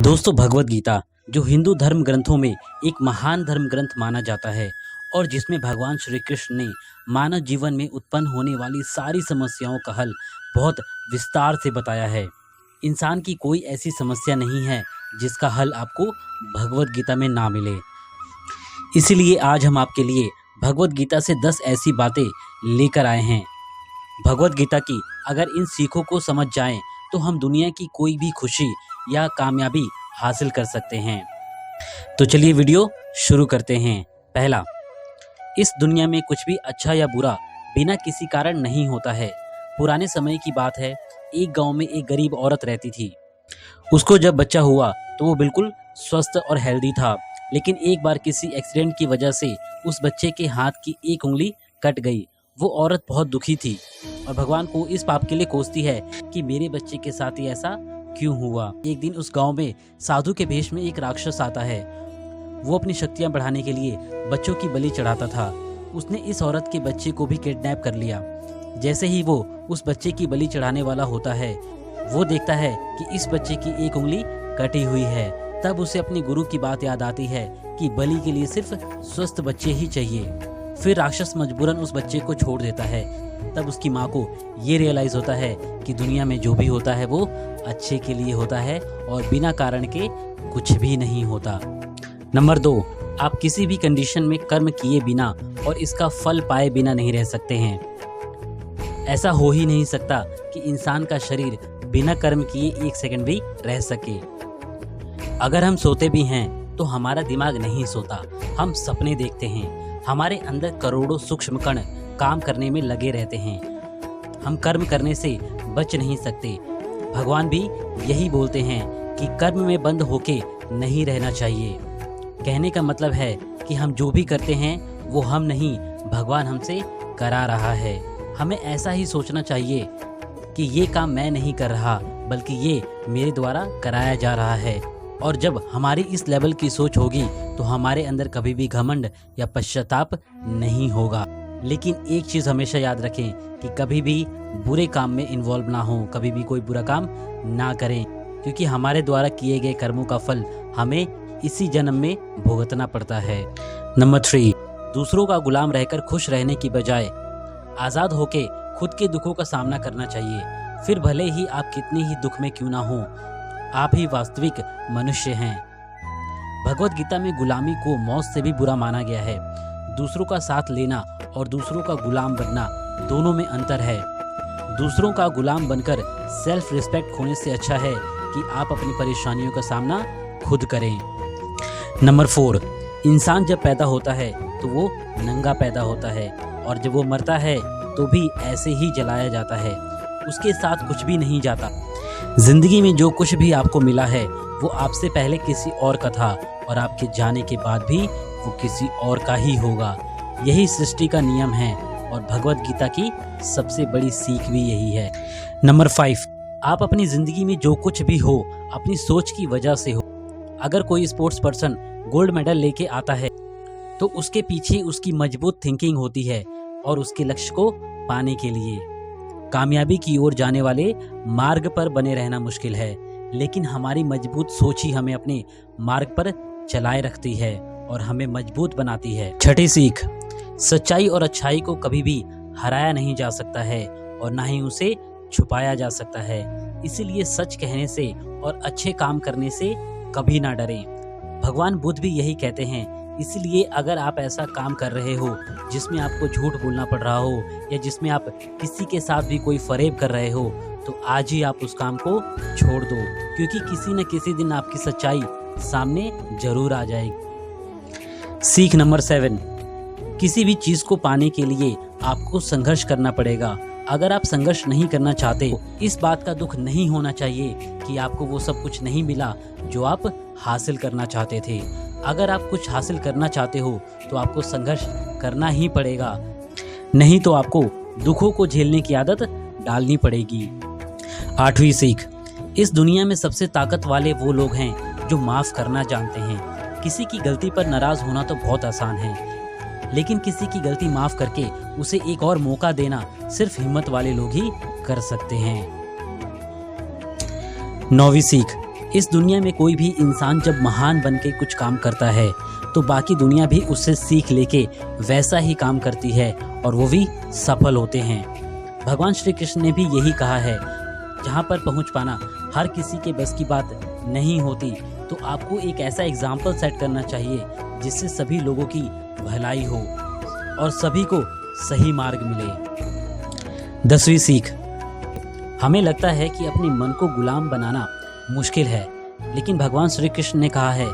दोस्तों, भगवत गीता जो हिंदू धर्म ग्रंथों में एक महान धर्म ग्रंथ माना जाता है और जिसमें भगवान श्री कृष्ण ने मानव जीवन में उत्पन्न होने वाली सारी समस्याओं का हल बहुत विस्तार से बताया है। इंसान की कोई ऐसी समस्या नहीं है जिसका हल आपको भगवत गीता में ना मिले। इसीलिए आज हम आपके लिए भगवत गीता से 10 ऐसी बातें लेकर आए हैं। भगवत गीता की अगर इन सीखों को समझ जाएं तो हम दुनिया की कोई भी खुशी या कामयाबी हासिल कर सकते हैं। तो चलिए वीडियो शुरू करते हैं। पहला, इस दुनिया में कुछ भी अच्छा या बुरा बिना किसी कारण नहीं होता है। पुराने समय की बात है, एक गांव में एक गरीब औरत रहती थी। उसको जब बच्चा हुआ तो वो बिल्कुल स्वस्थ और हेल्दी था, लेकिन एक बार किसी एक्सीडेंट की वजह से उस बच्चे के हाथ की एक उंगली कट गई। वो औरत बहुत दुखी थी और भगवान को इस पाप के लिए कोसती है कि मेरे बच्चे के साथ ही ऐसा क्यों हुआ। एक दिन उस गांव में साधु के भेष में एक राक्षस आता है। वो अपनी शक्तियां बढ़ाने के लिए बच्चों की बलि चढ़ाता था। उसने इस औरत के बच्चे को भी किडनैप कर लिया। जैसे ही वो उस बच्चे की बलि चढ़ाने वाला होता है, वो देखता है कि इस बच्चे की एक उंगली कटी हुई है। तब उसे अपनी गुरु की बात याद आती है कि बलि के लिए सिर्फ स्वस्थ बच्चे ही चाहिए। फिर राक्षस मजबूरन उस बच्चे को छोड़ देता है। तब उसकी माँ को ये रियलाइज होता है कि दुनिया में जो भी होता है वो अच्छे के लिए होता है और बिना कारण के कुछ भी नहीं होता। नंबर 2, आप किसी भी कंडीशन में कर्म किए बिना और इसका फल पाए बिना नहीं रह सकते हैं। ऐसा हो ही नहीं सकता कि इंसान का शरीर बिना कर्म किए 1 सेकंड भी रह सके। अगर हम सोते भी हैं तो हमारा दिमाग नहीं सोता, हम सपने देखते हैं। हमारे अंदर करोड़ों सूक्ष्म कण काम करने में लगे रहते हैं। हम कर्म करने से बच नहीं सकते। भगवान भी यही बोलते हैं कि कर्म में बंद होके नहीं रहना चाहिए। कहने का मतलब है कि हम जो भी करते हैं वो हम नहीं, भगवान हमसे करा रहा है। हमें ऐसा ही सोचना चाहिए कि ये काम मैं नहीं कर रहा, बल्कि ये मेरे द्वारा कराया जा रहा है। और जब हमारी इस लेवल की सोच होगी तो हमारे अंदर कभी भी घमंड या पश्चाताप नहीं होगा। लेकिन एक चीज़ हमेशा याद रखें कि कभी भी बुरे काम में इन्वॉल्व ना हो, कभी भी कोई बुरा काम ना करें, क्योंकि हमारे द्वारा किए गए कर्मों का फल हमें इसी जन्म में भुगतना पड़ता है। नंबर 3, दूसरों का गुलाम रहकर खुश रहने की बजाय आज़ाद होके खुद के दुखों का सामना करना चाहिए। फिर भले ही आप कितने ही दुख में क्यों ना हो, आप ही वास्तविक मनुष्य हैं। भगवत गीता में गुलामी को मौत से भी बुरा माना गया है। दूसरों का साथ लेना और दूसरों का गुलाम बनना, दोनों में अंतर है। दूसरों का गुलाम बनकर सेल्फ रिस्पेक्ट खोने से अच्छा है कि आप अपनी परेशानियों का सामना खुद करें। नंबर 4, इंसान जब पैदा होता है तो वो नंगा पैदा होता है और जब वो मरता है तो भी ऐसे ही जलाया जाता है। उसके साथ कुछ भी नहीं जाता। जिंदगी में जो कुछ भी आपको मिला है वो आपसे पहले किसी और का था और आपके जाने के बाद भी वो किसी और का ही होगा। यही सृष्टि का नियम है और भगवत गीता की सबसे बड़ी सीख भी यही है। नंबर 5, आप अपनी जिंदगी में जो कुछ भी हो अपनी सोच की वजह से हो। अगर कोई स्पोर्ट्स पर्सन गोल्ड मेडल लेके आता है तो उसके पीछे उसकी मजबूत थिंकिंग होती है और उसके लक्ष्य को पाने के लिए। कामयाबी की ओर जाने वाले मार्ग पर बने रहना मुश्किल है, लेकिन हमारी मजबूत सोच ही हमें अपने मार्ग पर चलाए रखती है और हमें मजबूत बनाती है। छठी सीख, सच्चाई और अच्छाई को कभी भी हराया नहीं जा सकता है और ना ही उसे छुपाया जा सकता है। इसीलिए सच कहने से और अच्छे काम करने से कभी ना डरें। भगवान बुद्ध भी यही कहते हैं। इसलिए अगर आप ऐसा काम कर रहे हो जिसमें आपको झूठ बोलना पड़ रहा हो या जिसमें आप किसी के साथ भी कोई फरेब कर रहे हो, तो आज ही आप उस काम को छोड़ दो, क्योंकि किसी न किसी दिन आपकी सच्चाई सामने जरूर आ जाएगी। सीख नंबर 7, किसी भी चीज़ को पाने के लिए आपको संघर्ष करना पड़ेगा। अगर आप संघर्ष नहीं करना चाहते, इस बात का दुख नहीं होना चाहिए कि आपको वो सब कुछ नहीं मिला जो आप हासिल करना चाहते थे। अगर आप कुछ हासिल करना चाहते हो तो आपको संघर्ष करना ही पड़ेगा, नहीं तो आपको दुखों को झेलने की आदत डालनी पड़ेगी। 8वीं सीख, इस दुनिया में सबसे ताकत वाले वो लोग हैं जो माफ़ करना जानते हैं। किसी की गलती पर नाराज़ होना तो बहुत आसान है, लेकिन किसी की गलती माफ़ करके उसे एक और मौका देना सिर्फ हिम्मत वाले लोग ही कर सकते हैं। 9वीं सीख, इस दुनिया में कोई भी इंसान जब महान बन के कुछ काम करता है तो बाकी दुनिया भी उससे सीख लेके वैसा ही काम करती है और वो भी सफल होते हैं। भगवान श्री कृष्ण ने भी यही कहा है, जहाँ पर पहुँच पाना हर किसी के बस की बात नहीं होती, तो आपको एक ऐसा एग्जाम्पल सेट करना चाहिए जिससे सभी लोगों की भलाई हो और सभी को सही मार्ग मिले। 10वीं सीख, हमें लगता है कि अपने मन को गुलाम बनाना मुश्किल है, लेकिन भगवान श्री कृष्ण ने कहा है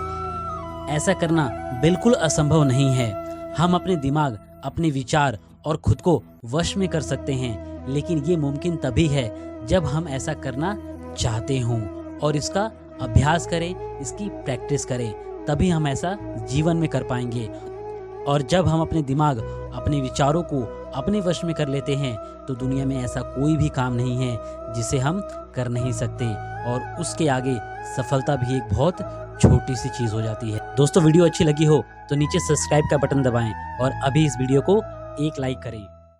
ऐसा करना बिल्कुल असंभव नहीं है। हम अपने दिमाग, अपने विचार और खुद को वश में कर सकते हैं, लेकिन ये मुमकिन तभी है जब हम ऐसा करना चाहते हों और इसका अभ्यास करें, इसकी प्रैक्टिस करें, तभी हम ऐसा जीवन में कर पाएंगे। और जब हम अपने दिमाग, अपने विचारों को अपने वश में कर लेते हैं तो दुनिया में ऐसा कोई भी काम नहीं है जिसे हम कर नहीं सकते, और उसके आगे सफलता भी एक बहुत छोटी सी चीज़ हो जाती है। दोस्तों, वीडियो अच्छी लगी हो तो नीचे सब्सक्राइब का बटन दबाएं और अभी इस वीडियो को एक लाइक करें।